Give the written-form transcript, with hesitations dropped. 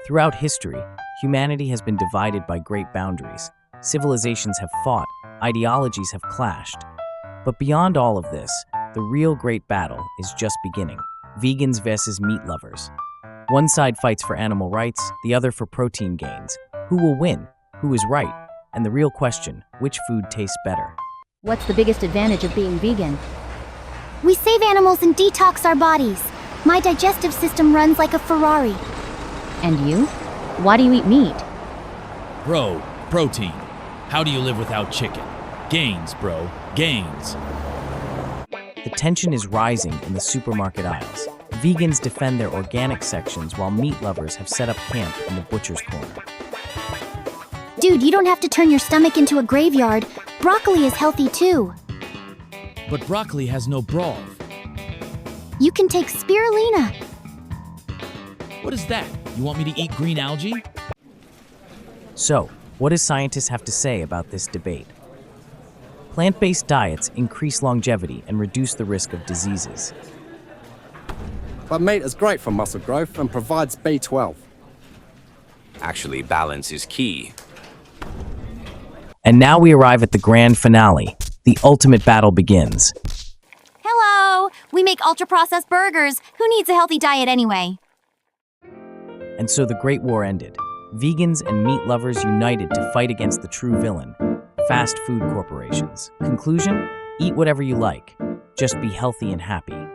Throughout history, humanity has been divided by great boundaries. Civilizations have fought, ideologies have clashed. But beyond all of this, the real great battle is just beginning. Vegans versus meat lovers. One side fights for animal rights, the other for protein gains. Who will win? Who is right? And the real question, which food tastes better? What's the biggest advantage of being vegan? We save animals and detox our bodies. My digestive system runs like a Ferrari. And you? Why do you eat meat? Bro, protein. How do you live without chicken? Gains, bro. Gains. The tension is rising in the supermarket aisles. Vegans defend their organic sections while meat lovers have set up camp in the butcher's corner. Dude, you don't have to turn your stomach into a graveyard. Broccoli is healthy too. But broccoli has no broth. You can take spirulina. What is that? You want me to eat green algae? So, what do scientists have to say about this debate? Plant-based diets increase longevity and reduce the risk of diseases. But meat is great for muscle growth and provides B12. Actually, balance is key. And now we arrive at the grand finale. The ultimate battle begins. Hello! We make ultra-processed burgers. Who needs a healthy diet anyway? And so the Great War ended. Vegans and meat lovers united to fight against the true villain, fast food corporations. Conclusion? Eat whatever you like. Just be healthy and happy.